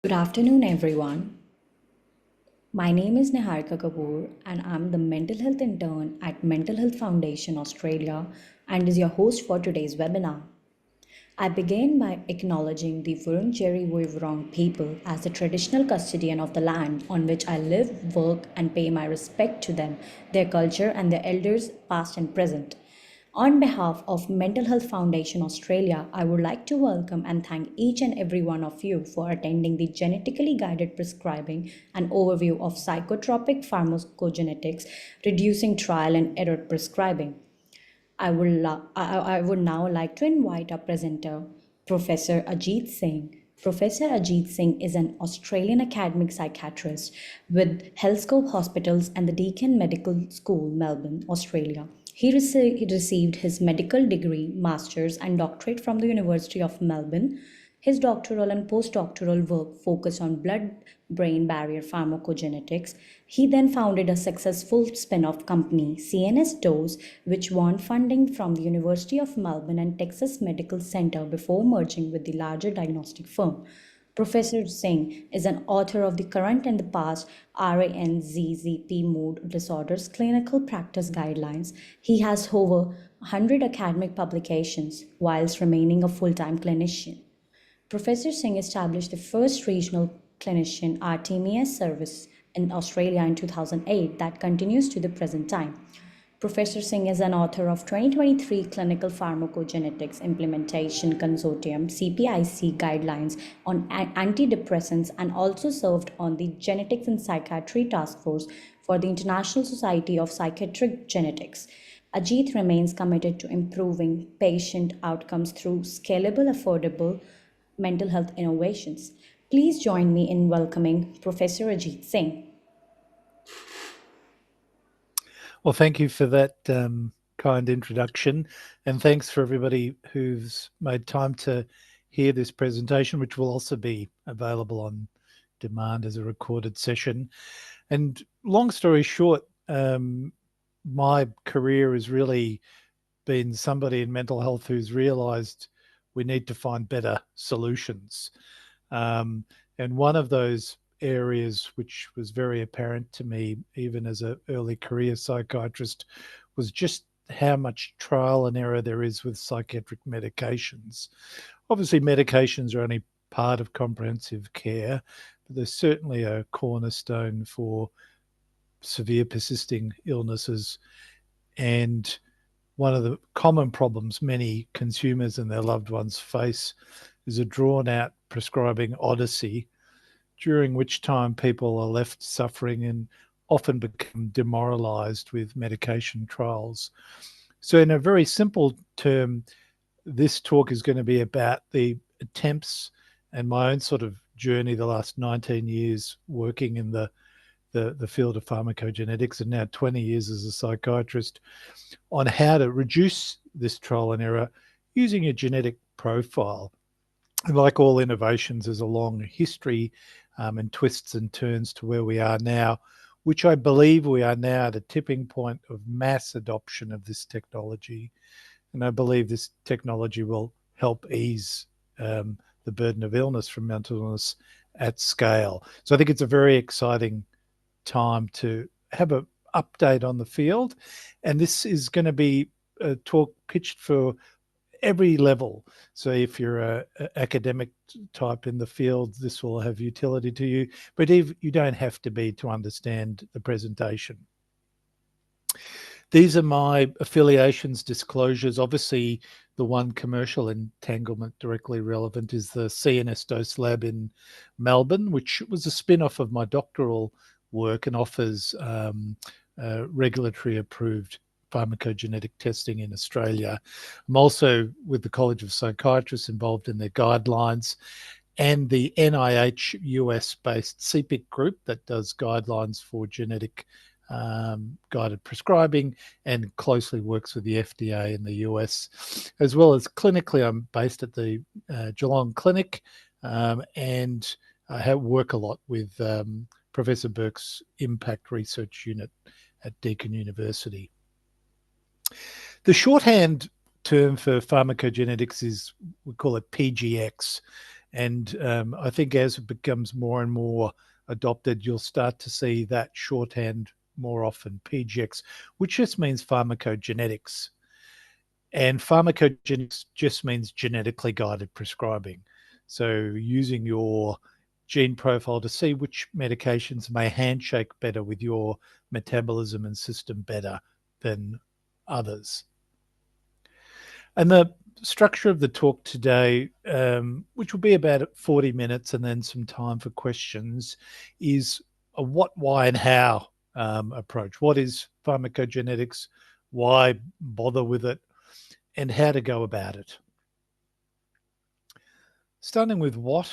Good afternoon, everyone. My name is Niharika Kapoor, and I'm the Mental Health Intern at Mental Health Foundation Australia and is your host for today's webinar. I begin by acknowledging the Wurundjeri Woi people as the traditional custodian of the land on which I live, work, and pay my respect to them, their culture, and their elders, past and present. On behalf of Mental Health Foundation Australia, I would like to welcome and thank each and every one of you for attending the Genetically Guided Prescribing and Overview of Psychotropic Pharmacogenetics, Reducing Trial and Error Prescribing. I would now like to invite our presenter, Professor Ajeet Singh. Professor Ajeet Singh is an Australian academic psychiatrist with Healthscope Hospitals and the Deakin Medical School, Melbourne, Australia. He received his medical degree, master's, and doctorate from the University of Melbourne. His doctoral and postdoctoral work focused on blood brain barrier pharmacogenetics. He then founded a successful spin off company, CNS Dose, which won funding from the University of Melbourne and Texas Medical Center before merging with the larger diagnostic firm. Professor Singh is an author of The Current and the Past RANZZP Mood Disorders Clinical Practice Guidelines. He has over 100 academic publications whilst remaining a full time clinician. Professor Singh established the first regional clinician RTMS service in Australia in 2008 that continues to the present time. Professor Singh is an author of 2023 Clinical Pharmacogenetics Implementation Consortium CPIC guidelines on antidepressants and also served on the Genetics and Psychiatry Task Force for the International Society of Psychiatric Genetics. Ajit remains committed to improving patient outcomes through scalable, affordable mental health innovations. Please join me in welcoming Professor Ajeet Singh. Well, thank you for that kind introduction, and thanks for everybody who's made time to hear this presentation, which will also be available on demand as a recorded session. And long story short, my career has really been somebody in mental health who's realised we need to find better solutions. And one of those areas which was very apparent to me even as an early career psychiatrist was just how much trial and error there is with psychiatric medications. Obviously, medications are only part of comprehensive care, but they're certainly a cornerstone for severe persisting illnesses. And one of the common problems many consumers and their loved ones face is a drawn out prescribing odyssey, during which time people are left suffering and often become demoralized with medication trials. So in a very simple term, this talk is going to be about the attempts and my own sort of journey the last 19 years working in the field of pharmacogenetics and now 20 years as a psychiatrist on how to reduce this trial and error using a genetic profile. And like all innovations, there's a long history and twists and turns to where we are now, which I believe we are now at a tipping point of mass adoption of this technology. And I believe this technology will help ease the burden of illness from mental illness at scale. So I think it's a very exciting time to have an update on the field. And this is going to be a talk pitched for every level. So if you're an academic type in the field, this will have utility to you, but if you don't have to be to understand the presentation. These are my affiliations disclosures. Obviously, the one commercial entanglement directly relevant is the CNS Dose Lab in Melbourne, which was a spin-off of my doctoral work and offers regulatory approved pharmacogenetic testing in Australia. I'm also with the College of Psychiatrists involved in their guidelines and the NIH US-based CPIC group that does guidelines for genetic guided prescribing and closely works with the FDA in the US. As well as clinically, I'm based at the Geelong Clinic and I work a lot with Professor Burke's Impact Research Unit at Deakin University. The shorthand term for pharmacogenetics is, we call it PGX, And I think as it becomes more and more adopted, you'll start to see that shorthand more often, PGX, which just means pharmacogenetics. And pharmacogenetics just means genetically guided prescribing. So using your gene profile to see which medications may handshake better with your metabolism and system better than others. And the structure of the talk today, which will be about 40 minutes and then some time for questions, is a what, why, and how approach. What is pharmacogenetics? Why bother with it? And how to go about it. Starting with what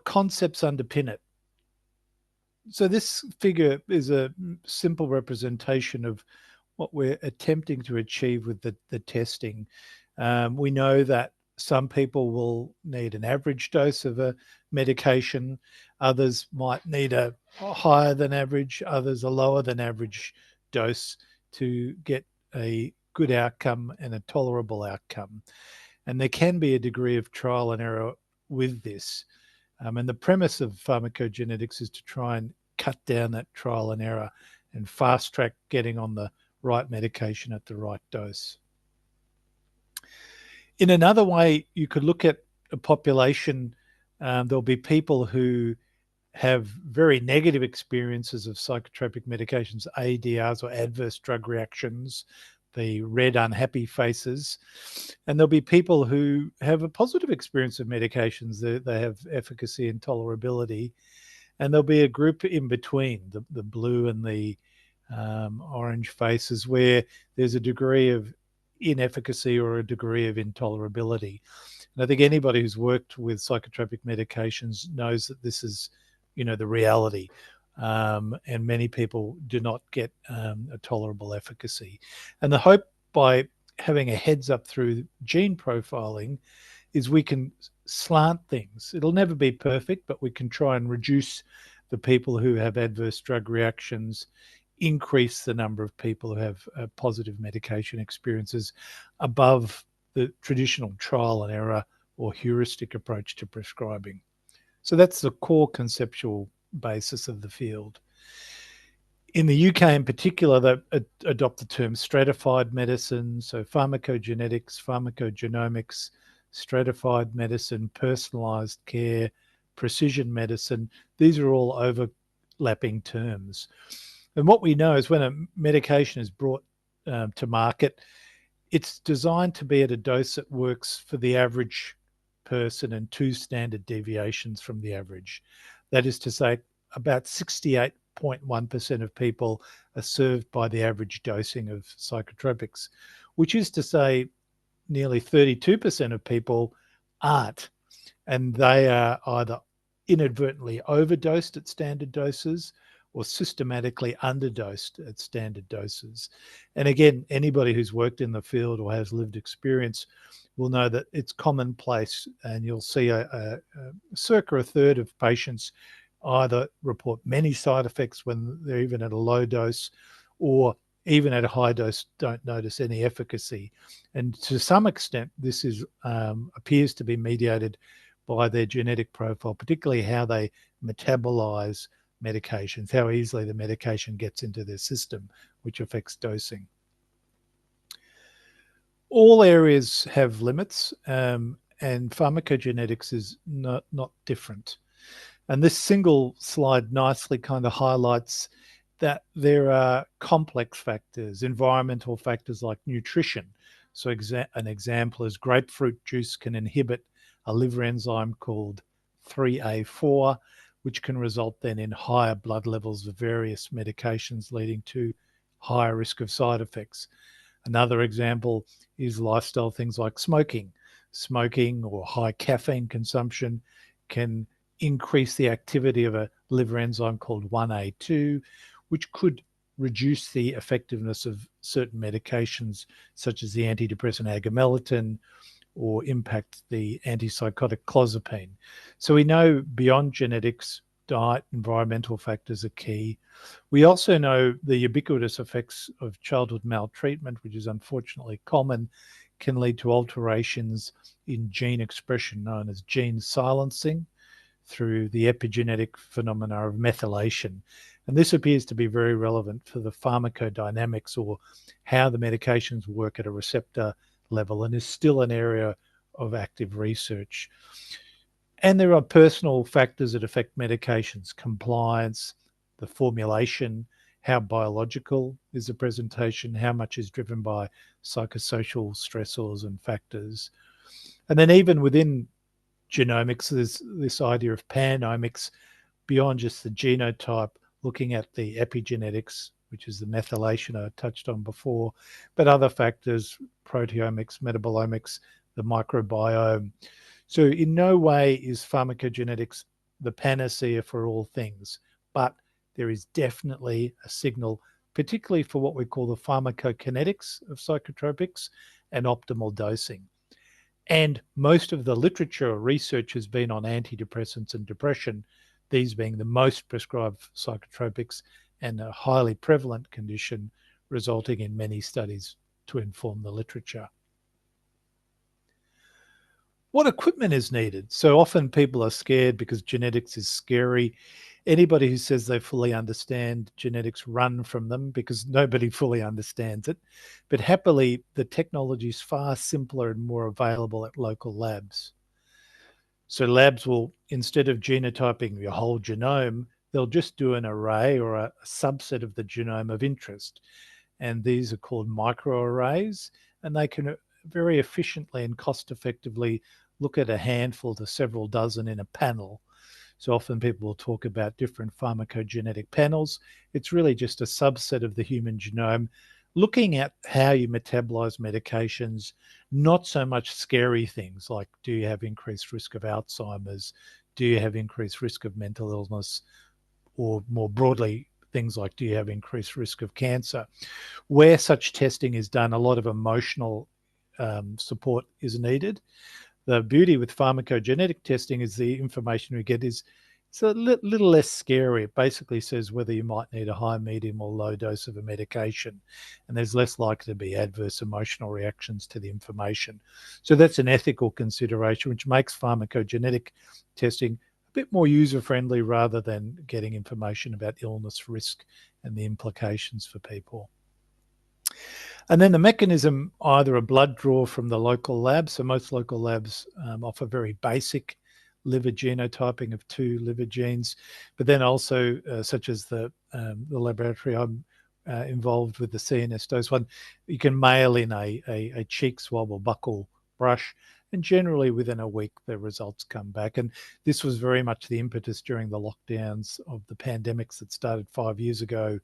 concepts underpin it? So this figure is a simple representation of what we're attempting to achieve with the testing. We know that some people will need an average dose of a medication, others might need a higher than average, others a lower than average dose to get a good outcome and a tolerable outcome. And there can be a degree of trial and error with this. And the premise of pharmacogenetics is to try and cut down that trial and error and fast track getting on the right medication at the right dose. In another way, you could look at a population. There'll be people who have very negative experiences of psychotropic medications, ADRs or adverse drug reactions, the red unhappy faces. And there'll be people who have a positive experience of medications. They have efficacy and tolerability. And there'll be a group in between, the blue and the orange faces, where there's a degree of inefficacy or a degree of intolerability. And I think anybody who's worked with psychotropic medications knows that this is, the reality. And many people do not get a tolerable efficacy. And the hope by having a heads up through gene profiling is we can slant things. It'll never be perfect, but we can try and reduce the people who have adverse drug reactions, increase the number of people who have positive medication experiences above the traditional trial and error or heuristic approach to prescribing. So that's the core conceptual basis of the field. In the UK in particular, they adopt the term stratified medicine, so pharmacogenetics, pharmacogenomics, stratified medicine, personalised care, precision medicine. These are all overlapping terms. And what we know is when a medication is brought to market, it's designed to be at a dose that works for the average person and 2 standard deviations from the average. That is to say, about 68.1% of people are served by the average dosing of psychotropics, which is to say nearly 32% of people aren't. And they are either inadvertently overdosed at standard doses or systematically underdosed at standard doses. And again, anybody who's worked in the field or has lived experience will know that it's commonplace, and you'll see circa a third of patients either report many side effects when they're even at a low dose, or even at a high dose don't notice any efficacy. And to some extent, this is appears to be mediated by their genetic profile, particularly how they metabolize medications, how easily the medication gets into their system, which affects dosing. All areas have limits, and pharmacogenetics is not different. And this single slide nicely kind of highlights that there are complex factors, environmental factors like nutrition. So an example is grapefruit juice can inhibit a liver enzyme called 3A4, which can result then in higher blood levels of various medications, leading to higher risk of side effects. Another example is lifestyle things like smoking. Smoking or high caffeine consumption can increase the activity of a liver enzyme called 1A2, which could reduce the effectiveness of certain medications, such as the antidepressant agomelatine, or impact the antipsychotic clozapine. So we know beyond genetics, diet, environmental factors are key. We also know the ubiquitous effects of childhood maltreatment, which is unfortunately common, can lead to alterations in gene expression known as gene silencing through the epigenetic phenomena of methylation. And this appears to be very relevant for the pharmacodynamics, or how the medications work at a receptor level, and is still an area of active research. And there are personal factors that affect medications: compliance, the formulation, how biological is the presentation, how much is driven by psychosocial stressors and factors. And then even within genomics, there's this idea of panomics, beyond just the genotype, looking at the epigenetics, which is the methylation I touched on before, but other factors, proteomics, metabolomics, the microbiome. So in no way is pharmacogenetics the panacea for all things, but there is definitely a signal, particularly for what we call the pharmacokinetics of psychotropics and optimal dosing. And most of the literature or research has been on antidepressants and depression, these being the most prescribed psychotropics and a highly prevalent condition, resulting in many studies to inform the literature. What equipment is needed? So often people are scared because genetics is scary. Anybody who says they fully understand genetics, run from them, because nobody fully understands it. But happily, the technology is far simpler and more available at local labs. So labs will, instead of genotyping your whole genome, they'll just do an array or a subset of the genome of interest. And these are called microarrays, and they can very efficiently and cost effectively look at a handful to several dozen in a panel. So often people will talk about different pharmacogenetic panels. It's really just a subset of the human genome, looking at how you metabolize medications, not so much scary things like, do you have increased risk of Alzheimer's? Do you have increased risk of mental illness? Or more broadly, things like, do you have increased risk of cancer? Where such testing is done, a lot of emotional support is needed. The beauty with pharmacogenetic testing is the information we get is it's a little less scary. It basically says whether you might need a high, medium, or low dose of a medication, and there's less likely to be adverse emotional reactions to the information. So that's an ethical consideration, which makes pharmacogenetic testing a bit more user-friendly rather than getting information about illness risk and the implications for people. And then the mechanism, either a blood draw from the local lab. So most local labs offer very basic liver genotyping of 2 liver genes, but then also such as the laboratory I'm involved with, the CNS dose one, you can mail in a cheek swab or buccal brush, and generally within a week the results come back. And this was very much the impetus during the lockdowns of the pandemics that started 5 years ago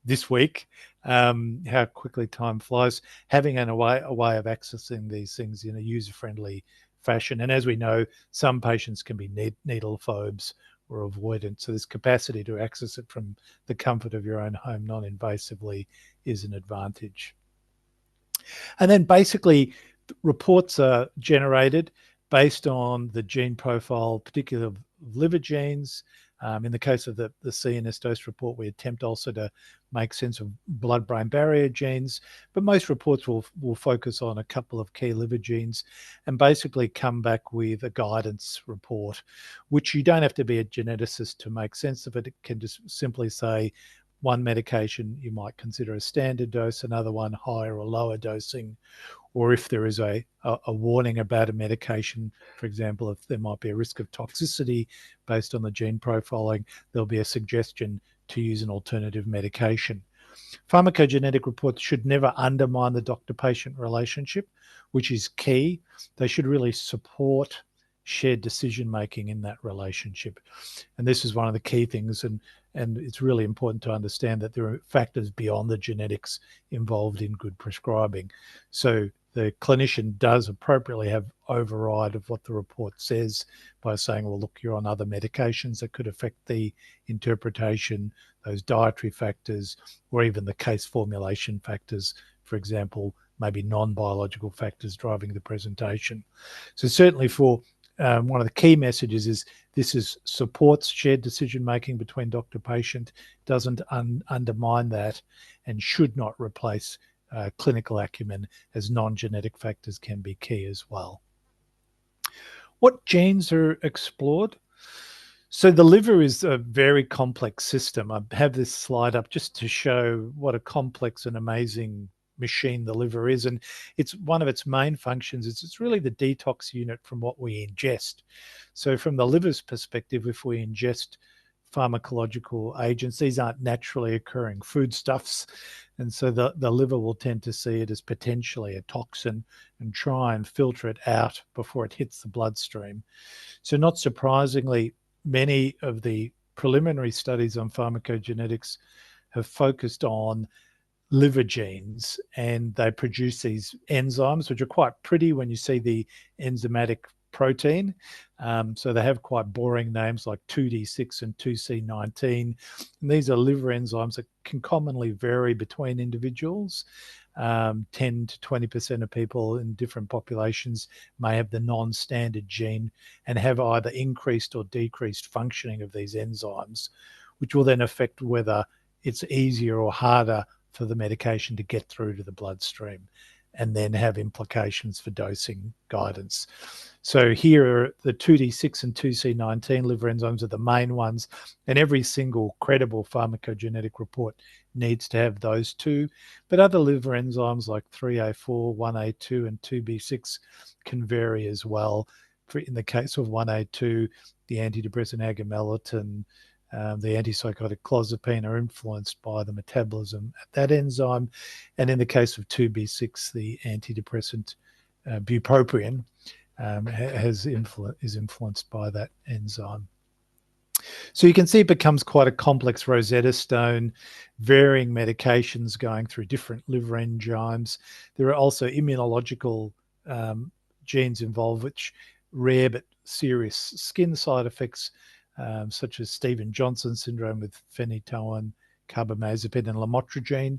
this week, how quickly time flies, having a way of accessing these things in a user-friendly fashion. And as we know, some patients can be needle phobes or avoidant. So this capacity to access it from the comfort of your own home non-invasively is an advantage. And then basically reports are generated based on the gene profile, particularly of liver genes. In the case of the CNS dose report, we attempt also to make sense of blood-brain barrier genes, but most reports will focus on a couple of key liver genes and basically come back with a guidance report, which you don't have to be a geneticist to make sense of it. It can just simply say, one medication you might consider a standard dose, another one higher or lower dosing, or if there is a warning about a medication, for example, if there might be a risk of toxicity based on the gene profiling, there'll be a suggestion to use an alternative medication. Pharmacogenetic reports should never undermine the doctor-patient relationship, which is key. They should really support shared decision-making in that relationship. And this is one of the key things, and it's really important to understand that there are factors beyond the genetics involved in good prescribing. So the clinician does appropriately have override of what the report says by saying, well, look, you're on other medications that could affect the interpretation, those dietary factors, or even the case formulation factors, for example, maybe non-biological factors driving the presentation. So certainly for one of the key messages is this supports shared decision-making between doctor-patient, doesn't undermine that, and should not replace clinical acumen, as non-genetic factors can be key as well. What genes are explored? So the liver is a very complex system. I have this slide up just to show what a complex and amazing machine the liver is. And it's one of its main functions is it's really the detox unit from what we ingest. So from the liver's perspective, if we ingest pharmacological agents, these aren't naturally occurring foodstuffs. And so the liver will tend to see it as potentially a toxin and try and filter it out before it hits the bloodstream. So not surprisingly, many of the preliminary studies on pharmacogenetics have focused on liver genes, and they produce these enzymes, which are quite pretty when you see the enzymatic protein. So they have quite boring names like 2D6 and 2C19. And these are liver enzymes that can commonly vary between individuals. 10 to 20% of people in different populations may have the non-standard gene and have either increased or decreased functioning of these enzymes, which will then affect whether it's easier or harder for the medication to get through to the bloodstream, and then have implications for dosing guidance. So here are the 2D6 and 2C19 liver enzymes are the main ones, and every single credible pharmacogenetic report needs to have those two. But other liver enzymes like 3A4, 1A2, and 2B6 can vary as well. In the case of 1A2, the antidepressant agomelatine, the antipsychotic clozapine are influenced by the metabolism at that enzyme. And in the case of 2B6, the antidepressant bupropion is influenced by that enzyme. So you can see it becomes quite a complex Rosetta Stone, varying medications going through different liver enzymes. There are also immunological genes involved, which rare but serious skin side effects, such as Stevens-Johnson syndrome with phenytoin, carbamazepine, and lamotrigine.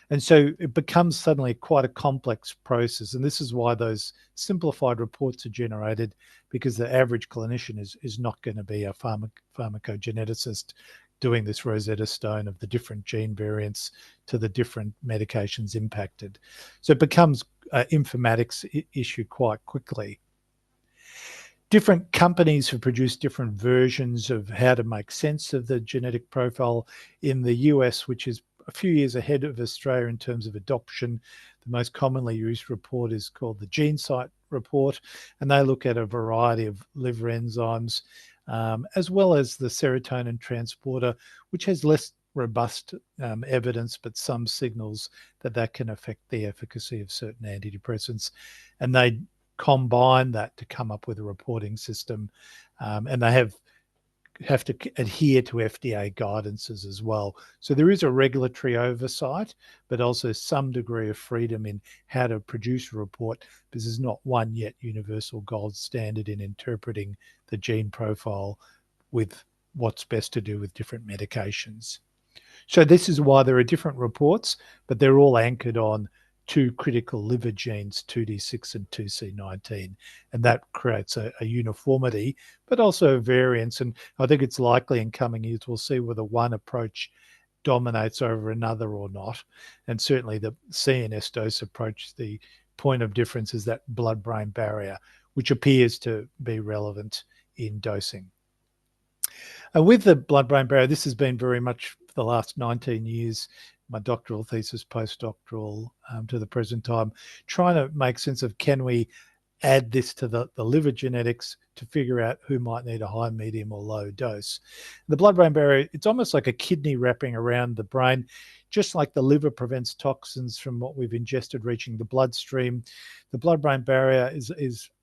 And so it becomes suddenly quite a complex process. And this is why those simplified reports are generated, because the average clinician is not going to be a pharmacogeneticist doing this Rosetta Stone of the different gene variants to the different medications impacted. So it becomes an informatics issue quite quickly. Different companies have produced different versions of how to make sense of the genetic profile. In the US, which is a few years ahead of Australia in terms of adoption, the most commonly used report is called the GeneSight report, and they look at a variety of liver enzymes, as well as the serotonin transporter, which has less robust evidence, but some signals that can affect the efficacy of certain antidepressants. And they combine that to come up with a reporting system, and they have to adhere to FDA guidances as well. So there is a regulatory oversight, but also some degree of freedom in how to produce a report, because there's not one yet universal gold standard in interpreting the gene profile with what's best to do with different medications. So this is why there are different reports, but they're all anchored on two critical liver genes, 2D6 and 2C19. And that creates a uniformity, but also a variance. And I think it's likely in coming years we'll see whether one approach dominates over another or not. And certainly the CNS dose approach, the point of difference is that blood-brain barrier, which appears to be relevant in dosing. With the blood-brain barrier, this has been very much for the last 19 years, my doctoral thesis, postdoctoral, to the present time, trying to make sense of, can we add this to the liver genetics to figure out who might need a high, medium, or low dose. The blood-brain barrier, it's almost like a kidney wrapping around the brain. Just like the liver prevents toxins from what we've ingested reaching the bloodstream, the blood-brain barrier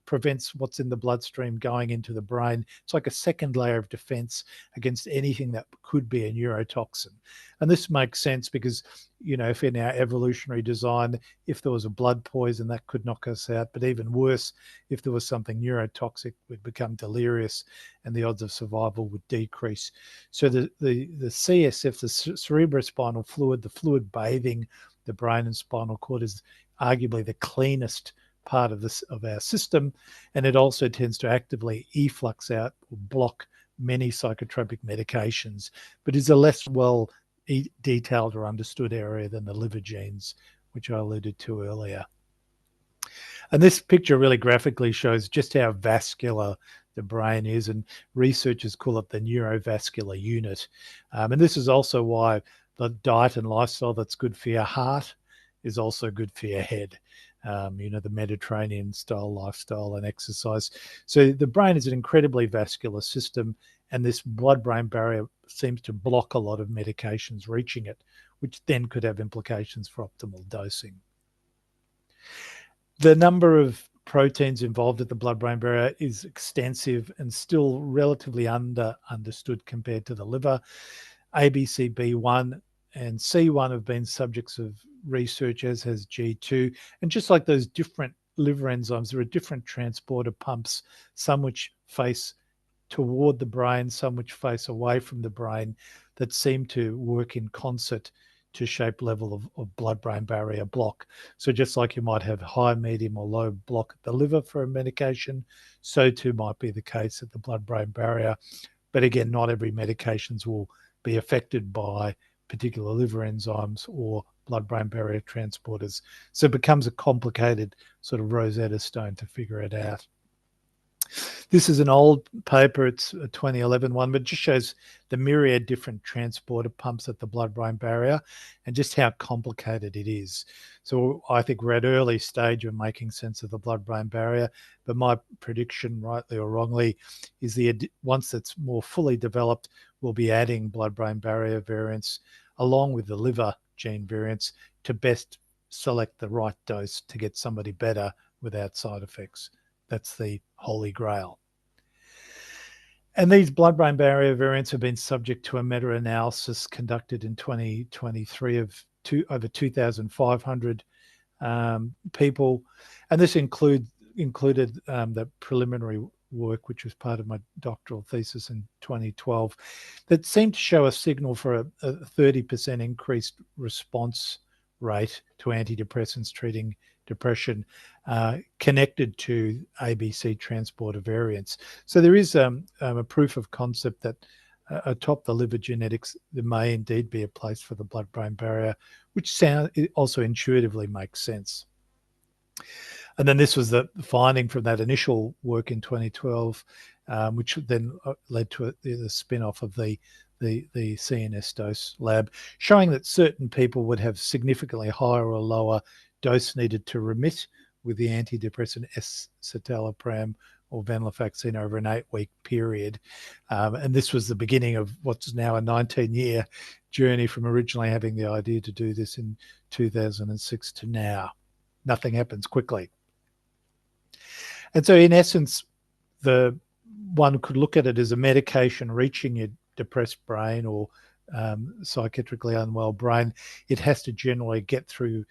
prevents what's in the bloodstream going into the brain. It's like a second layer of defense against anything that could be a neurotoxin. And this makes sense because, if in our evolutionary design, if there was a blood poison, that could knock us out. But even worse, if there was something neurotoxic, we'd become delirious and the odds of survival would decrease. So the CSF, the cerebrospinal fluid, the fluid bathing the brain and spinal cord, is arguably the cleanest part of our system, and it also tends to actively efflux out or block many psychotropic medications, but is a less well detailed or understood area than the liver genes which I alluded to earlier. And this picture really graphically shows just how vascular the brain is, and researchers call it the neurovascular unit. And this is also why the diet and lifestyle that's good for your heart is also good for your head. The Mediterranean style lifestyle and exercise. So the brain is an incredibly vascular system, and this blood-brain barrier seems to block a lot of medications reaching it, which then could have implications for optimal dosing. The number of proteins involved at the blood-brain barrier is extensive and still relatively understood compared to the liver. ABCB1 and C1 have been subjects of research, as has G2. And just like those different liver enzymes, there are different transporter pumps, some which face toward the brain, some which face away from the brain, that seem to work in concert to shape level of blood-brain barrier block. So just like you might have high, medium, or low block at the liver for a medication, so too might be the case at the blood-brain barrier. But again, not every medications will be affected by particular liver enzymes or blood-brain barrier transporters. So it becomes a complicated sort of Rosetta Stone to figure it out. This is an old paper, it's a 2011 one, but it just shows the myriad different transporter pumps at the blood-brain barrier and just how complicated it is. So I think we're at early stage of making sense of the blood-brain barrier, but my prediction, rightly or wrongly, is once it's more fully developed, we'll be adding blood-brain barrier variants along with the liver gene variants to best select the right dose to get somebody better without side effects. That's the holy grail. And these blood-brain barrier variants have been subject to a meta-analysis conducted in 2023 of over 2,500 people. And this included the preliminary work, which was part of my doctoral thesis in 2012, that seemed to show a signal for a 30% increased response rate to antidepressants treating depression connected to ABC transporter variants. So there is a proof of concept that atop the liver genetics, there may indeed be a place for the blood-brain barrier, which also intuitively makes sense. And then this was the finding from that initial work in 2012, which then led to the spin-off of the CNS dose lab, showing that certain people would have significantly higher or lower dose needed to remit with the antidepressant escitalopram or venlafaxine over an 8-week period. And this was the beginning of what's now a 19-year journey from originally having the idea to do this in 2006 to now. Nothing happens quickly. And so in essence, one could look at it as a medication reaching your depressed brain or psychiatrically unwell brain. It has to generally get through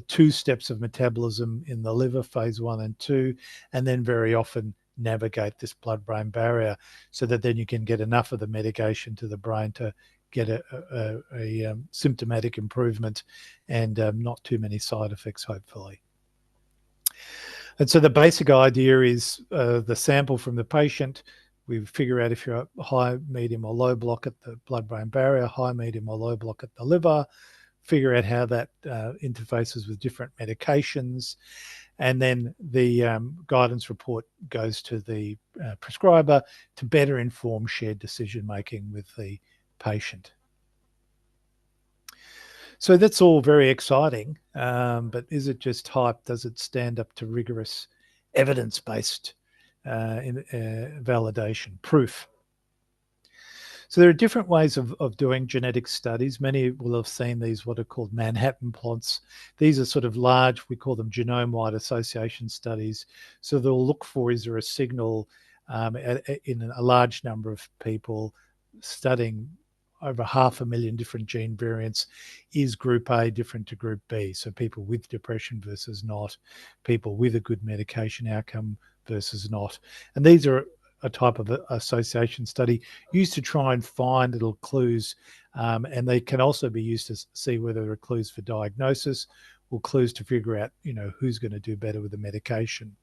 2 steps of metabolism in the liver, phase 1 and 2, and then very often navigate this blood-brain barrier so that then you can get enough of the medication to the brain to get a symptomatic improvement and not too many side effects, hopefully. And so the basic idea is the sample from the patient, we figure out if you're a high, medium, or low block at the blood-brain barrier, high, medium, or low block at the liver, figure out how that interfaces with different medications. And then the guidance report goes to the prescriber to better inform shared decision-making with the patient. So that's all very exciting, but is it just hype? Does it stand up to rigorous evidence-based validation, proof? So there are different ways of doing genetic studies. Many will have seen these, what are called Manhattan plots. These are sort of large, we call them genome-wide association studies. So they'll look for, is there a signal in a large number of people studying over 500,000 different gene variants. Is group A different to group B? So people with depression versus not, people with a good medication outcome versus not. And these are a type of association study used to try and find little clues, and they can also be used to see whether there are clues for diagnosis or clues to figure out, who's going to do better with the medication.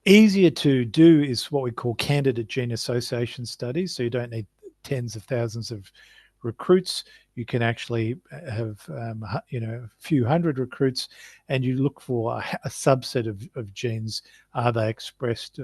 Easier to do is what we call candidate gene association studies. So you don't need tens of thousands of recruits. You can actually have a few hundred recruits, and you look for a subset of genes. Are they expressed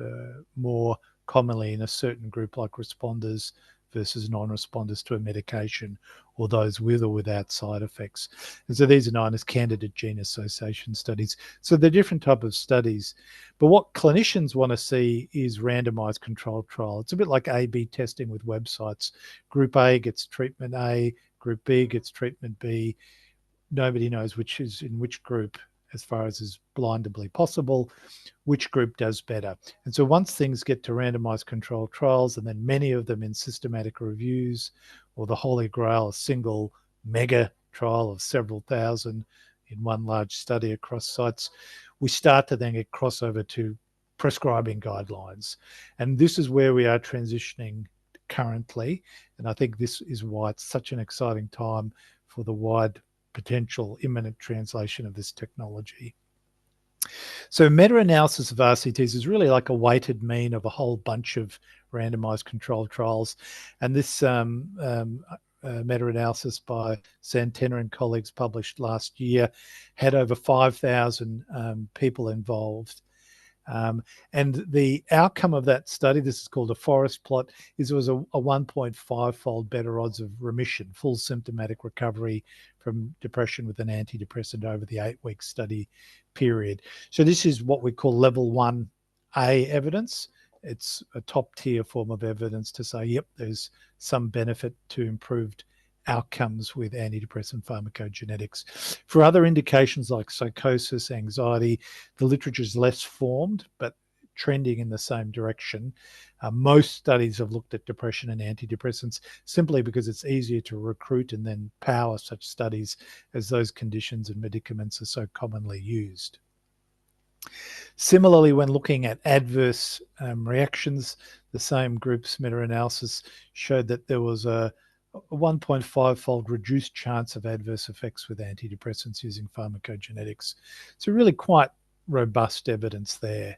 more commonly in a certain group, like responders versus non-responders to a medication, or those with or without side effects? And so these are known as candidate gene association studies. So they're different type of studies. But what clinicians want to see is randomized controlled trial. It's a bit like A/B testing with websites. Group A gets treatment A, Group B gets treatment B. Nobody knows which is in which group, as far as is blindably possible, which group does better. And so once things get to randomized controlled trials, and then many of them in systematic reviews, or the holy grail, a single mega trial of several thousand in one large study across sites, we start to then get crossover to prescribing guidelines. And this is where we are transitioning currently. And I think this is why it's such an exciting time for the wide potential imminent translation of this technology. So meta-analysis of RCTs is really like a weighted mean of a whole bunch of randomized controlled trials. And this meta-analysis by Santena and colleagues published last year had over 5,000 people involved. And the outcome of that study, this is called a forest plot, is it was a 1.5-fold better odds of remission, full symptomatic recovery from depression with an antidepressant over the 8-week study period. So this is what we call level 1A evidence. It's a top tier form of evidence to say, yep, there's some benefit to improved outcomes with antidepressant pharmacogenetics. For other indications like psychosis, anxiety, the literature is less formed, but trending in the same direction. Most studies have looked at depression and antidepressants simply because it's easier to recruit and then power such studies, as those conditions and medicaments are so commonly used. Similarly, when looking at adverse reactions, the same group's meta-analysis showed that there was a 1.5-fold reduced chance of adverse effects with antidepressants using pharmacogenetics. So really quite robust evidence there.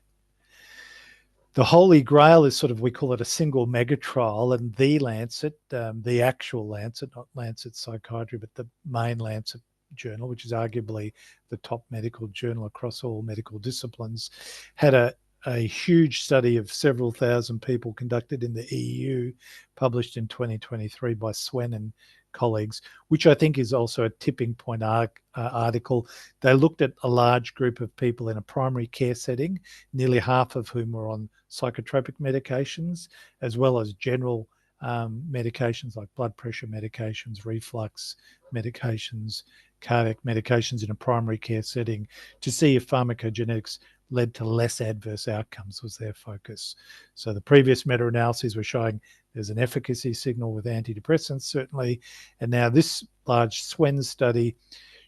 The holy grail is sort of, we call it a single mega trial, and the Lancet, the actual Lancet, not Lancet Psychiatry, but the main Lancet journal, which is arguably the top medical journal across all medical disciplines, had a huge study of several thousand people conducted in the EU, published in 2023 by Swen and colleagues, which I think is also a tipping point article. They looked at a large group of people in a primary care setting, nearly half of whom were on psychotropic medications, as well as general medications like blood pressure medications, reflux medications, cardiac medications in a primary care setting, to see if pharmacogenetics led to less adverse outcomes was their focus. So the previous meta-analyses were showing there's an efficacy signal with antidepressants, certainly. And now this large Swen study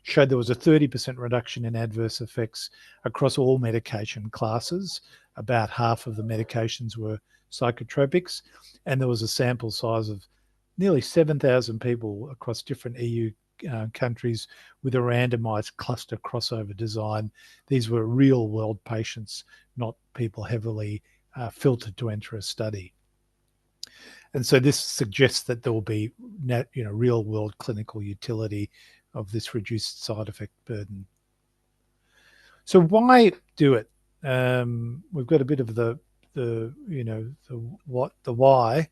showed there was a 30% reduction in adverse effects across all medication classes. About half of the medications were psychotropics. And there was a sample size of nearly 7,000 people across different EU countries with a randomized cluster crossover design. These were real world patients, not people heavily filtered to enter a study. And so this suggests that there will be real world clinical utility of this reduced side effect burden. So why do it? We've got a bit of the why.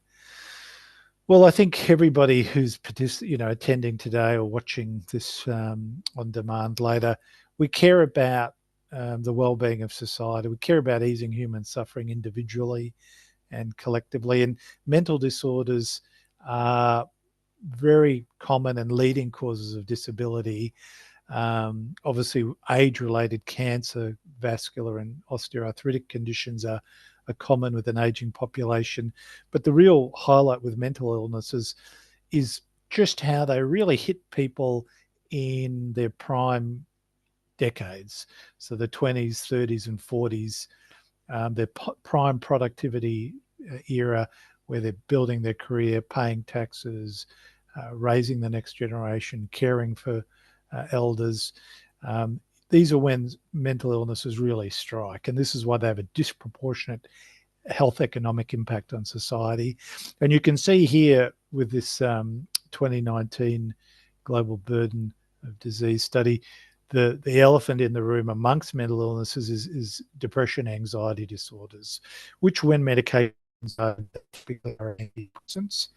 Well, I think everybody who's attending today or watching this on demand later, we care about the well-being of society. We care about easing human suffering individually and collectively. And mental disorders are very common and leading causes of disability. Obviously, age-related cancer, vascular and osteoarthritic conditions are common with an aging population. But the real highlight with mental illnesses is just how they really hit people in their prime decades. So the 20s, 30s and 40s, their prime productivity era, where they're building their career, paying taxes, raising the next generation, caring for elders. These are when mental illnesses really strike. And this is why they have a disproportionate health economic impact on society. And you can see here with this 2019 Global Burden of Disease study, the elephant in the room amongst mental illnesses is depression, anxiety disorders, which when medications are typically are antidepressants,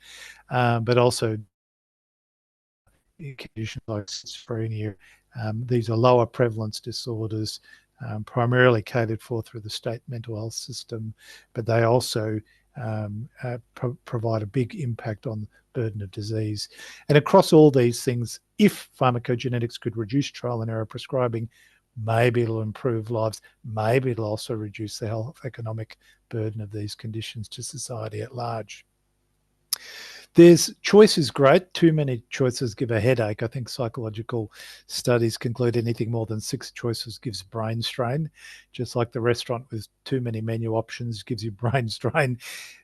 but also conditions like schizophrenia. These are lower prevalence disorders, primarily catered for through the state mental health system, but they also provide a big impact on burden of disease. And across all these things, if pharmacogenetics could reduce trial and error prescribing, maybe it'll improve lives, maybe it'll also reduce the health economic burden of these conditions to society at large. There's choice is great. Too many choices give a headache. I think psychological studies conclude anything more than 6 choices gives brain strain. Just like the restaurant with too many menu options gives you brain strain,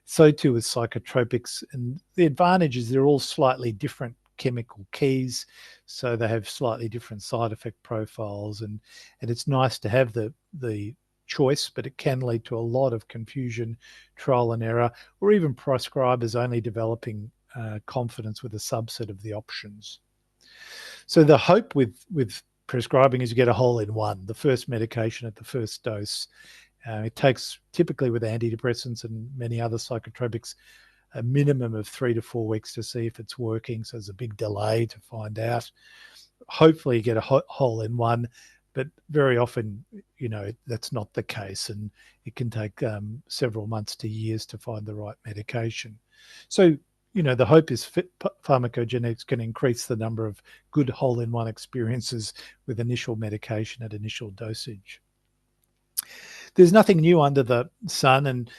so too with psychotropics. And the advantage is they're all slightly different chemical keys, so they have slightly different side effect profiles. And it's nice to have the choice, but it can lead to a lot of confusion, trial and error, or even prescribers only developing confidence with a subset of the options. So the hope with prescribing is you get a hole in one, the first medication at the first dose. It takes, typically with antidepressants and many other psychotropics, a minimum of 3 to 4 weeks to see if it's working. So there's a big delay to find out. Hopefully you get a hole in one, but very often, that's not the case, and it can take several months to years to find the right medication. So, the hope is pharmacogenetics can increase the number of good hole-in-one experiences with initial medication at initial dosage. There's nothing new under the sun, and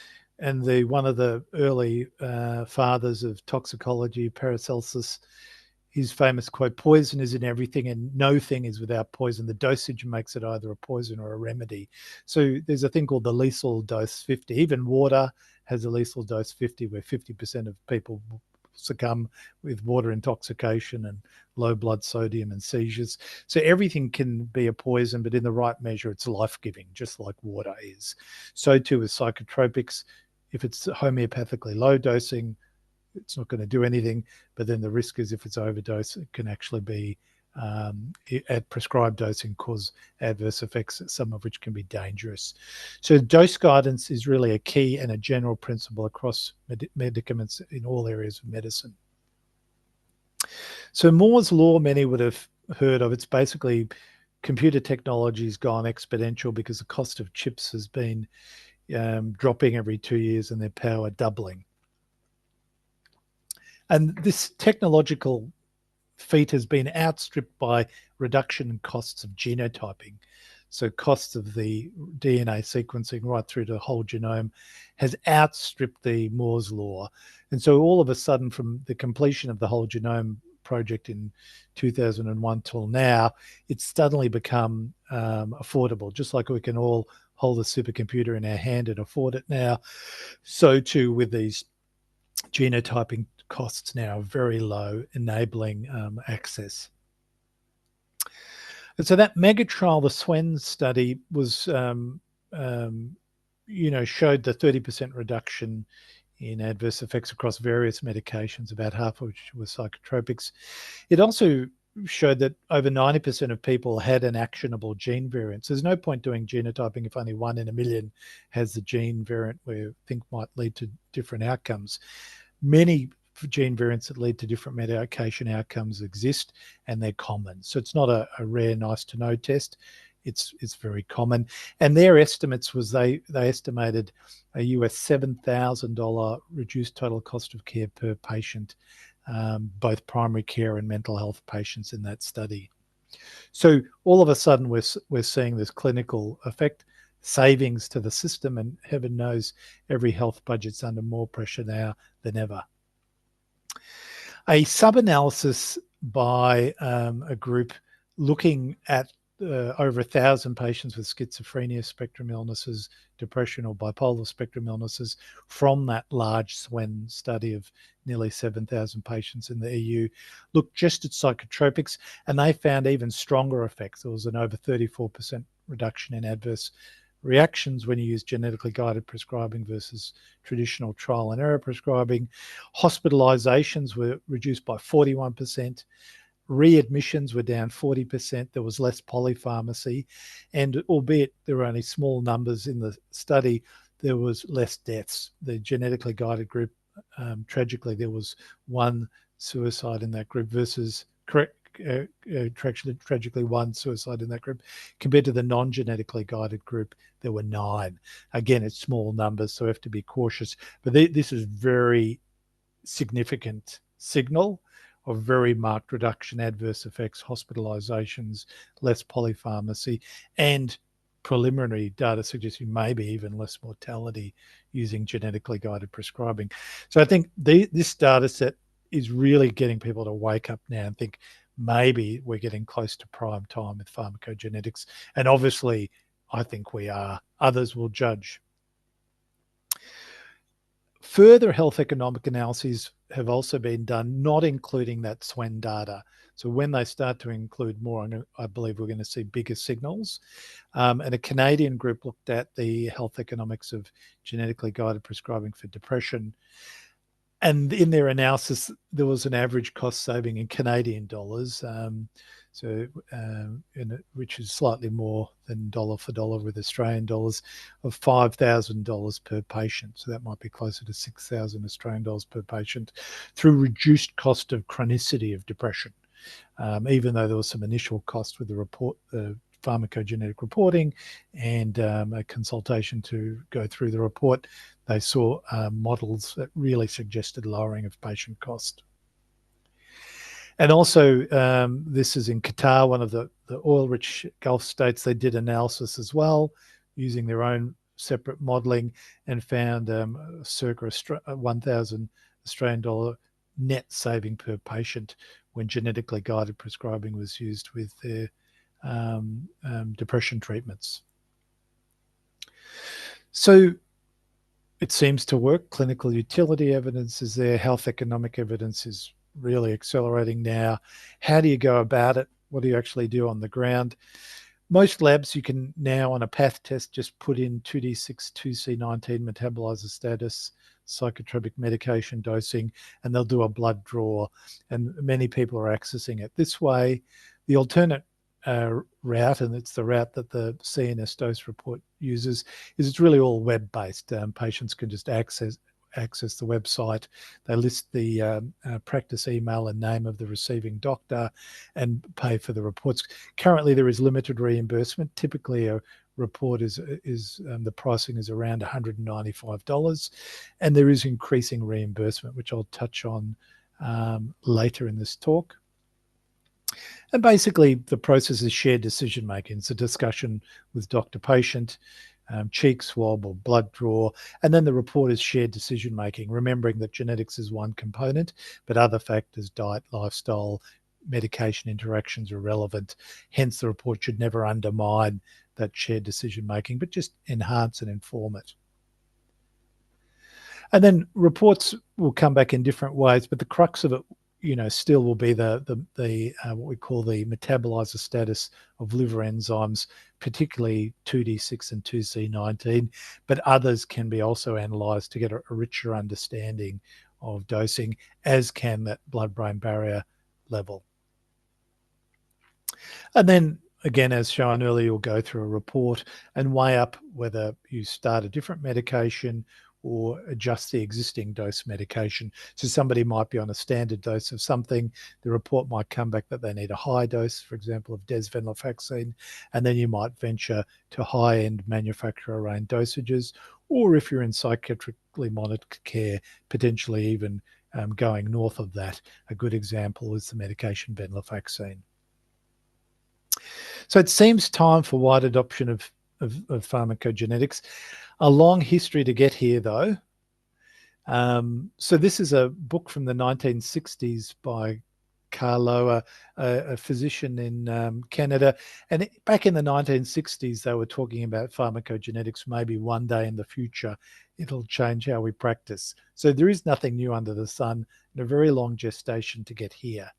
one of the early fathers of toxicology, Paracelsus, his famous quote, "Poison is in everything and no thing is without poison. The dosage makes it either a poison or a remedy." So there's a thing called the lethal dose 50. Even water has a lethal dose 50, where 50% of people succumb with water intoxication and low blood sodium and seizures. So everything can be a poison, but in the right measure, it's life-giving, just like water is. So too with psychotropics. If it's homeopathically low dosing, it's not going to do anything, but then the risk is if it's overdose, it can actually be at prescribed dosing cause adverse effects, some of which can be dangerous. So dose guidance is really a key and a general principle across medicaments in all areas of medicine. So Moore's law, many would have heard of. It's basically computer technology has gone exponential because the cost of chips has been dropping every 2 years and their power doubling. And this technological feat has been outstripped by reduction in costs of genotyping. So costs of the DNA sequencing right through to the whole genome has outstripped the Moore's law. And so all of a sudden, from the completion of the whole genome project in 2001 till now, it's suddenly become affordable. Just like we can all hold a supercomputer in our hand and afford it now, so too with these genotyping costs now are very low, enabling access. And so that mega trial, the SWEN study, was, showed the 30% reduction in adverse effects across various medications, about half of which were psychotropics. It also showed that over 90% of people had an actionable gene variant. So there's no point doing genotyping if only 1 in a million has the gene variant we think might lead to different outcomes. Many gene variants that lead to different medication outcomes exist, and they're common. So it's not a rare, nice to know test. It's very common. And their estimates was they estimated a US $7,000 reduced total cost of care per patient, both primary care and mental health patients in that study. So all of a sudden we're seeing this clinical effect, savings to the system, and heaven knows every health budget's under more pressure now than ever. A sub-analysis by a group looking at over 1,000 patients with schizophrenia spectrum illnesses, depression or bipolar spectrum illnesses from that large SWEN study of nearly 7,000 patients in the EU, looked just at psychotropics, and they found even stronger effects. There was an over 34% reduction in adverse reactions when you use genetically guided prescribing versus traditional trial and error prescribing. Hospitalizations were reduced by 41%. Readmissions were down 40%. There was less polypharmacy. And albeit there were only small numbers in the study, there was less deaths. The genetically guided group, tragically, there was one suicide in that group versus tragically one suicide in that group. Compared to the non-genetically guided group, there were 9. Again, it's small numbers, so we have to be cautious. But this is very significant signal of very marked reduction, adverse effects, hospitalizations, less polypharmacy, and preliminary data suggesting maybe even less mortality using genetically guided prescribing. So I think this data set is really getting people to wake up now and think maybe we're getting close to prime time with pharmacogenetics. And obviously, I think we are. Others will judge. Further health economic analyses have also been done, not including that SWEN data. So when they start to include more, I believe we're going to see bigger signals. And a Canadian group looked at the health economics of genetically guided prescribing for depression. And in their analysis, there was an average cost saving in Canadian dollars, which is slightly more than dollar for dollar with Australian dollars, of $5,000 per patient. So that might be closer to 6,000 Australian dollars per patient through reduced cost of chronicity of depression. Even though there was some initial cost with the pharmacogenetic reporting and a consultation to go through the report, they saw models that really suggested lowering of patient cost. And also, this is in Qatar, one of the oil-rich Gulf states. They did analysis as well, using their own separate modelling, and found circa 1,000 Australian dollar net saving per patient when genetically guided prescribing was used with their depression treatments. So it seems to work. Clinical utility evidence is there. Health economic evidence is really accelerating now. How do you go about it? What do you actually do on the ground? Most labs, you can now on a path test just put in 2D6, 2C19 metabolizer status, psychotropic medication dosing, and they'll do a blood draw. And many people are accessing it this way. The alternate route, and it's the route that the CNS dose report uses, is it's really all web-based. Patients can just access the website. They list the practice email and name of the receiving doctor and pay for the reports. Currently, there is limited reimbursement. Typically, a report is the pricing is around $195, and there is increasing reimbursement, which I'll touch on later in this talk. And basically, the process is shared decision making. It's a discussion with doctor-patient, cheek swab or blood draw, and then the report is shared decision making, remembering that genetics is one component, but other factors, diet, lifestyle, medication interactions are relevant. Hence, the report should never undermine that shared decision making, but just enhance and inform it. And then reports will come back in different ways, but the crux of it, still will be the what we call the metabolizer status of liver enzymes, particularly 2D6 and 2C19, but others can be also analysed to get a richer understanding of dosing, as can that blood-brain barrier level. And then, again, as shown earlier, you'll go through a report and weigh up whether you start a different medication or adjust the existing dose medication. So somebody might be on a standard dose of something. The report might come back that they need a high dose, for example, of desvenlafaxine, and then you might venture to high-end manufacturer-owned dosages, or if you're in psychiatrically monitored care, potentially even going north of that. A good example is the medication venlafaxine. So it seems time for wide adoption of pharmacogenetics. A long history to get here, though. So this is a book from the 1960s by Carlo, a physician in Canada. And back in the 1960s, they were talking about pharmacogenetics. Maybe one day in the future, it'll change how we practice. So there is nothing new under the sun, and a very long gestation to get here.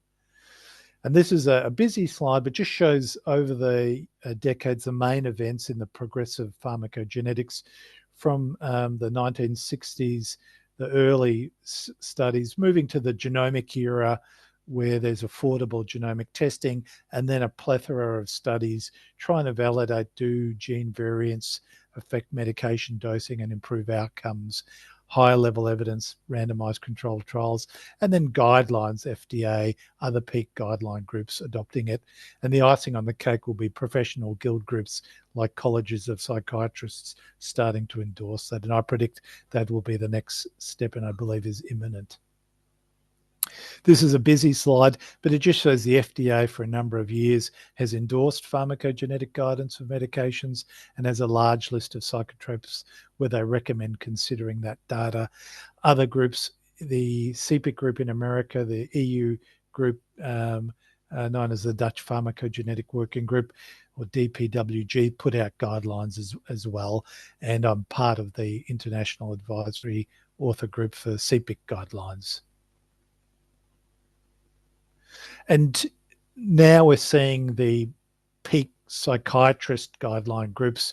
And this is a busy slide, but just shows over the decades the main events in the progressive pharmacogenetics from the 1960s, the early studies, moving to the genomic era where there's affordable genomic testing, and then a plethora of studies trying to validate, do gene variants affect medication dosing and improve outcomes, higher level evidence, randomized controlled trials, and then guidelines, FDA, other peak guideline groups adopting it. And the icing on the cake will be professional guild groups like colleges of psychiatrists starting to endorse that. And I predict that will be the next step, and I believe is imminent. This is a busy slide, but it just shows the FDA for a number of years has endorsed pharmacogenetic guidance for medications and has a large list of psychotropes where they recommend considering that data. Other groups, the CPIC group in America, the EU group known as the Dutch Pharmacogenetic Working Group, or DPWG, put out guidelines as well. And I'm part of the International Advisory Author Group for CPIC guidelines. And now we're seeing the peak psychiatrist guideline groups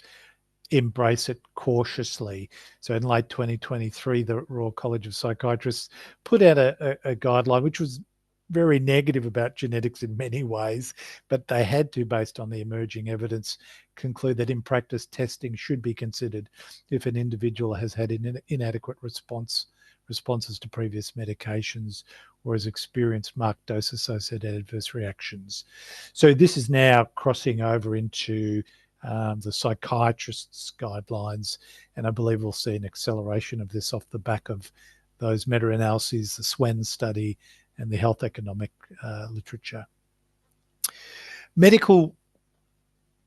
embrace it cautiously. So in late 2023, the Royal College of Psychiatrists put out a guideline which was very negative about genetics in many ways, but they had to, based on the emerging evidence, conclude that in practice testing should be considered if an individual has had inadequate responses to previous medications or has experienced marked dose-associated adverse reactions. So this is now crossing over into the psychiatrists' guidelines, and I believe we'll see an acceleration of this off the back of those meta-analyses, the Swen study, and the health economic literature. Medical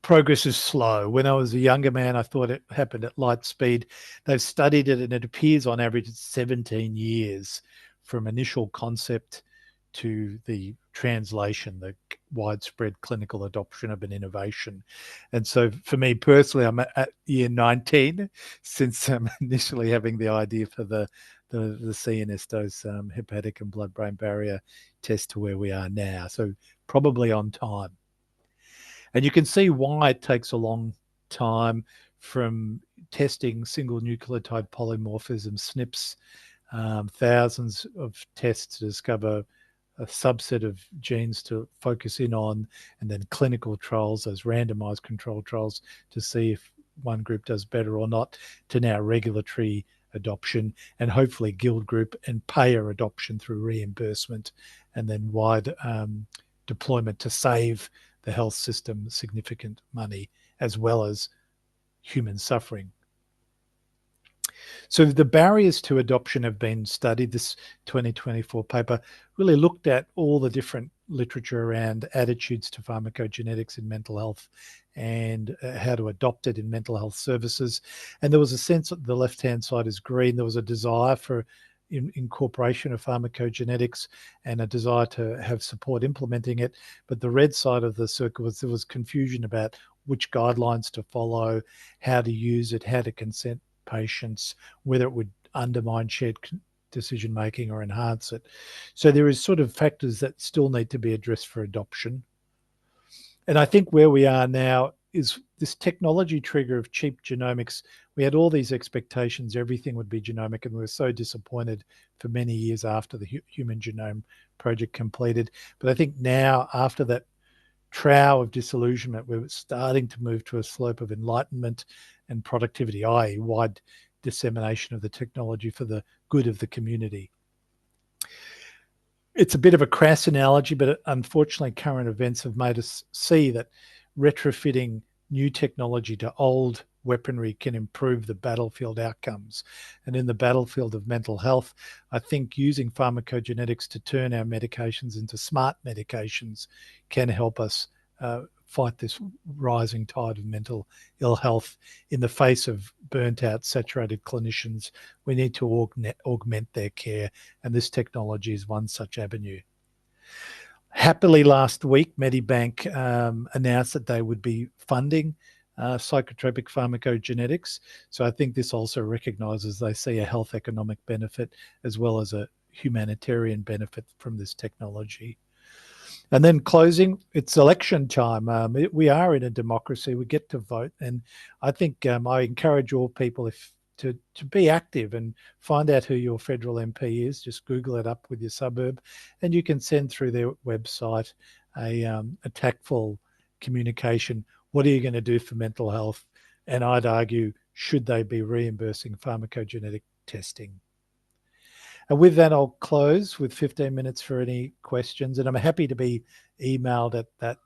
progress is slow. When I was a younger man, I thought it happened at light speed. They've studied it, and it appears on average it's 17 years from initial concept to the translation, the widespread clinical adoption of an innovation. And so for me personally, I'm at year 19 since initially having the idea for the CNS dose hepatic and blood-brain barrier test to where we are now. So probably on time. And you can see why it takes a long time from testing single nucleotide polymorphism, SNPs, thousands of tests to discover a subset of genes to focus in on, and then clinical trials, those randomized controlled trials to see if one group does better or not, to now regulatory adoption and hopefully guild group and payer adoption through reimbursement, and then wide deployment to save the health system significant money as well as human suffering. So the barriers to adoption have been studied. This 2024 paper really looked at all the different literature around attitudes to pharmacogenetics in mental health and how to adopt it in mental health services. And there was a sense that the left-hand side is green. There was a desire for incorporation of pharmacogenetics and a desire to have support implementing it. But the red side of the circle was there was confusion about which guidelines to follow, how to use it, how to consent patients, whether it would undermine shared decision making or enhance it. So there is sort of factors that still need to be addressed for adoption. And I think where we are now is this technology trigger of cheap genomics. We had all these expectations, everything would be genomic, and we were so disappointed for many years after the Human Genome Project completed. But I think now, after that trough of disillusionment, we're starting to move to a slope of enlightenment and productivity, i.e. wide dissemination of the technology for the good of the community. It's a bit of a crass analogy, but unfortunately current events have made us see that retrofitting new technology to old weaponry can improve the battlefield outcomes. And in the battlefield of mental health, I think using pharmacogenetics to turn our medications into smart medications can help us fight this rising tide of mental ill health. In the face of burnt out, saturated clinicians, we need to augment their care, and this technology is one such avenue. Happily, last week, Medibank announced that they would be funding psychotropic pharmacogenetics. So I think this also recognises they see a health economic benefit as well as a humanitarian benefit from this technology. And then closing, it's election time. We are in a democracy. We get to vote, and I think I encourage all people to be active and find out who your federal MP is. Just Google it up with your suburb, and you can send through their website a tactful communication. What are you going to do for mental health? And I'd argue, should they be reimbursing pharmacogenetic testing? And with that, I'll close with 15 minutes for any questions. And I'm happy to be emailed at that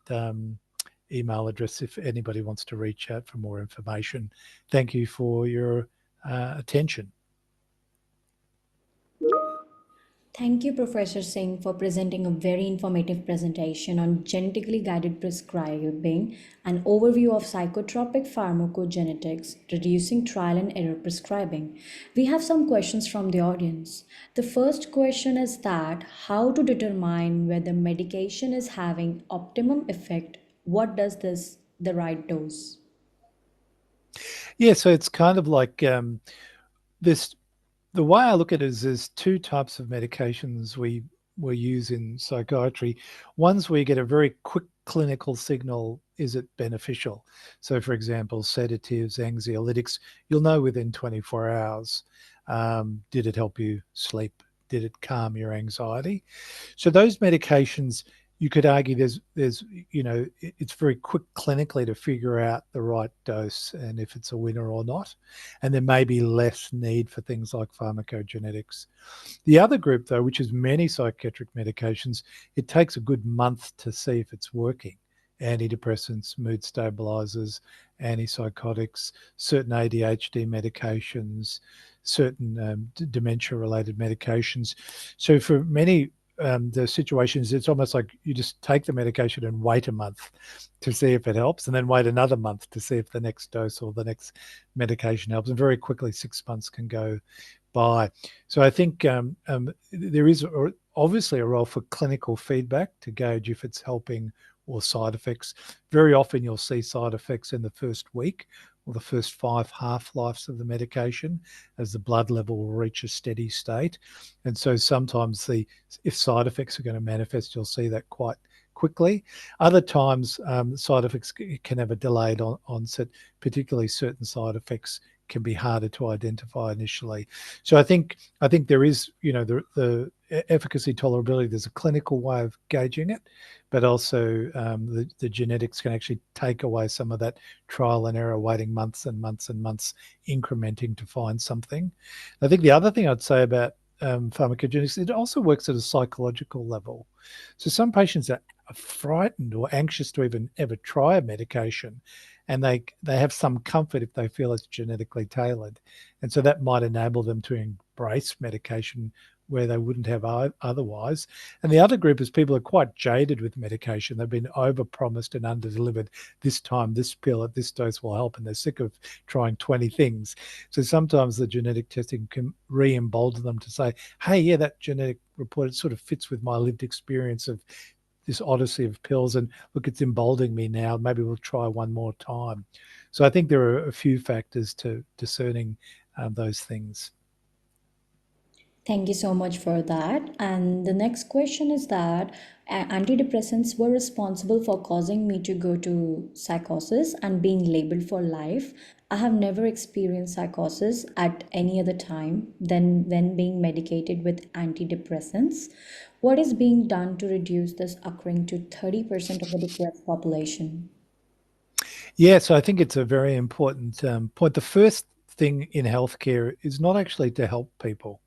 email address if anybody wants to reach out for more information. Thank you for your attention. Thank you, Professor Singh, for presenting a very informative presentation on genetically guided prescribing, an overview of psychotropic pharmacogenetics, reducing trial and error prescribing. We have some questions from the audience. The first question is that how to determine whether medication is having optimum effect? What does this the right dose? Yeah, so it's kind of like this. The way I look at it is there's two types of medications we use in psychiatry. One's where you get a very quick clinical signal, is it beneficial? So for example, sedatives, anxiolytics, you'll know within 24 hours, did it help you sleep? Did it calm your anxiety? So those medications, you could argue there's it's very quick clinically to figure out the right dose and if it's a winner or not, and there may be less need for things like pharmacogenetics. The other group, though, which is many psychiatric medications, it takes a good month to see if it's working. Antidepressants, mood stabilizers, antipsychotics, certain ADHD medications, certain dementia related medications. So for many the situations, it's almost like you just take the medication and wait a month to see if it helps, and then wait another month to see if the next dose or the next medication helps. And very quickly, 6 months can go by. So I think there is obviously a role for clinical feedback to gauge if it's helping or side effects. Very often you'll see side effects in the first week or the first 5 half-lives of the medication as the blood level will reach a steady state. And so sometimes if side effects are going to manifest, you'll see that quite quickly. Other times, side effects can have a delayed onset, particularly certain side effects can be harder to identify initially. So I think there is, the efficacy tolerability, there's a clinical way of gauging it, but also the genetics can actually take away some of that trial and error, waiting months and months and months, incrementing to find something. I think the other thing I'd say about pharmacogenetics, it also works at a psychological level. So some patients are frightened or anxious to even ever try a medication, and they have some comfort if they feel it's genetically tailored. And so that might enable them to embrace medication where they wouldn't have otherwise. And the other group is people who are quite jaded with medication. They've been overpromised and underdelivered. This time, this pill at this dose will help, and they're sick of trying 20 things. So sometimes the genetic testing can re-embolden them to say, hey, yeah, that genetic report, it sort of fits with my lived experience of this odyssey of pills, and look, it's emboldening me now. Maybe we'll try one more time. So I think there are a few factors to discerning those things. Thank you so much for that. And the next question is that antidepressants were responsible for causing me to go to psychosis and being labeled for life. I have never experienced psychosis at any other time than when being medicated with antidepressants. What is being done to reduce this occurring to 30% of the depressed population? Yeah, so I think it's a very important point. The first thing in healthcare is not actually to help people.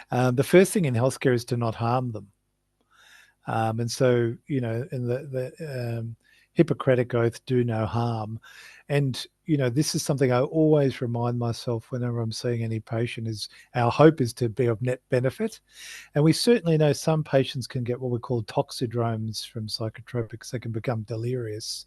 The first thing in healthcare is to not harm them. And so, in the Hippocratic Oath, do no harm. And, this is something I always remind myself whenever I'm seeing any patient is our hope is to be of net benefit. And we certainly know some patients can get what we call toxidromes from psychotropics. They can become delirious.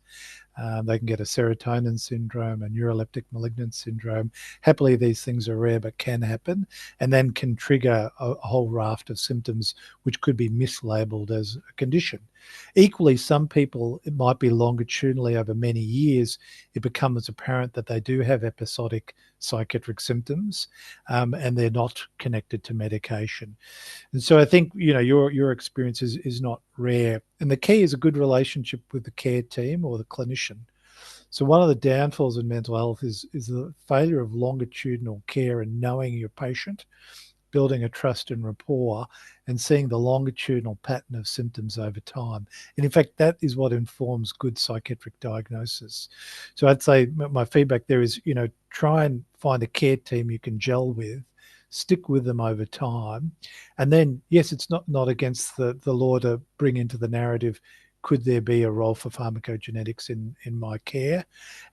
They can get a serotonin syndrome, a neuroleptic malignant syndrome. Happily, these things are rare but can happen, and then can trigger a whole raft of symptoms which could be mislabeled as a condition. Equally, some people, it might be longitudinally over many years, it becomes apparent apparent that they do have episodic psychiatric symptoms, and they're not connected to medication. And so I think, your experience is not rare. And the key is a good relationship with the care team or the clinician. So one of the downfalls in mental health is the failure of longitudinal care and knowing your patient, building a trust and rapport, and seeing the longitudinal pattern of symptoms over time. And in fact, that is what informs good psychiatric diagnosis. So I'd say my feedback there is, try and find a care team you can gel with, stick with them over time. And then, yes, it's not against the law to bring into the narrative, could there be a role for pharmacogenetics in my care?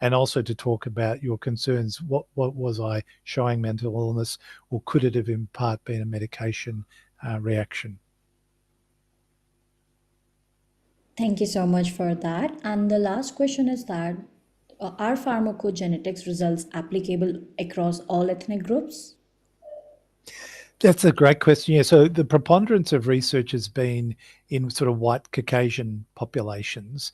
And also to talk about your concerns. What was I showing mental illness, or could it have in part been a medication reaction? Thank you so much for that. And the last question is that are pharmacogenetics results applicable across all ethnic groups? That's a great question. Yeah, so the preponderance of research has been in sort of white Caucasian populations,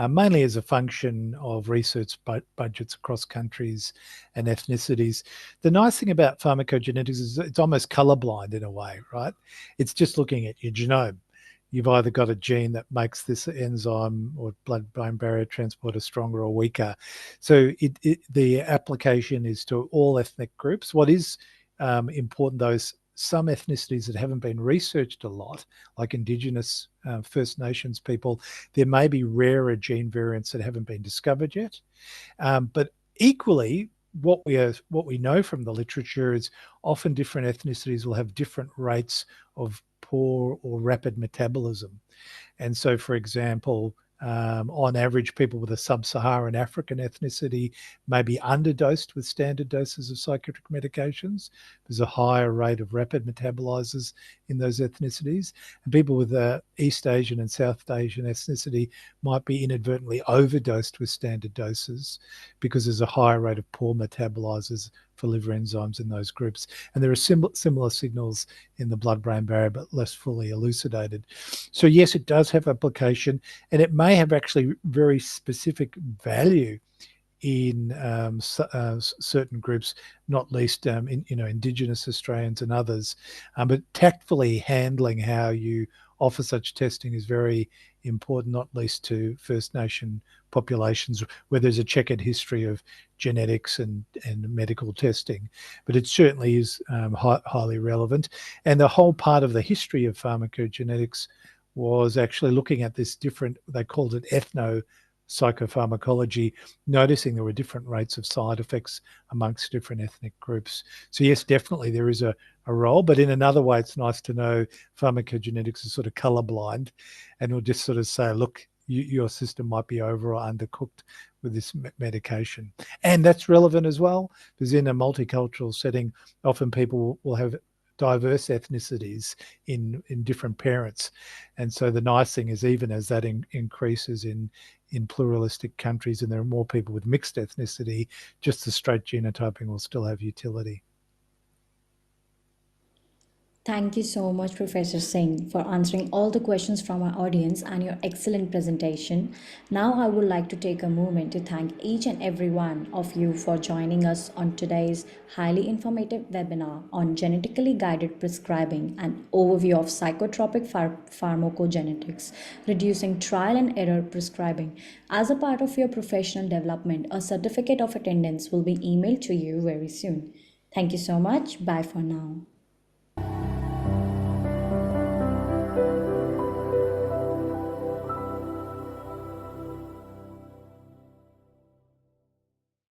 mainly as a function of research budgets across countries and ethnicities. The nice thing about pharmacogenetics is it's almost colorblind in a way, right? It's just looking at your genome. You've either got a gene that makes this enzyme or blood-brain barrier transporter stronger or weaker. So the application is to all ethnic groups. What is important, though, is some ethnicities that haven't been researched a lot, like Indigenous First Nations people, there may be rarer gene variants that haven't been discovered yet. But equally, what we know from the literature is often different ethnicities will have different rates of poor or rapid metabolism. And so, for example, on average, people with a sub-Saharan African ethnicity may be underdosed with standard doses of psychiatric medications. There's a higher rate of rapid metabolizers in those ethnicities. And people with East Asian and South Asian ethnicity might be inadvertently overdosed with standard doses because there's a higher rate of poor metabolizers for liver enzymes in those groups. And there are similar signals in the blood-brain barrier, but less fully elucidated. So yes, it does have application, and it may have actually very specific value in certain groups, not least Indigenous Australians and others. But tactfully handling how you offer such testing is very important, not least to First Nation populations where there's a checkered history of genetics and medical testing. But it certainly is highly relevant. And the whole part of the history of pharmacogenetics was actually looking at this different, they called it ethno psychopharmacology, noticing there were different rates of side effects amongst different ethnic groups. So yes, definitely there is a role, but in another way, it's nice to know pharmacogenetics is sort of colorblind, and we'll just sort of say, look, your system might be over or undercooked with this medication. And that's relevant as well, because in a multicultural setting, often people will have diverse ethnicities in different parents. And so the nice thing is, even as that increases in pluralistic countries and there are more people with mixed ethnicity, just the straight genotyping will still have utility. Thank you so much, Professor Singh, for answering all the questions from our audience and your excellent presentation. Now, I would like to take a moment to thank each and every one of you for joining us on today's highly informative webinar on genetically guided prescribing, an overview of psychotropic pharmacogenetics, reducing trial and error prescribing. As a part of your professional development, a certificate of attendance will be emailed to you very soon. Thank you so much. Bye for now.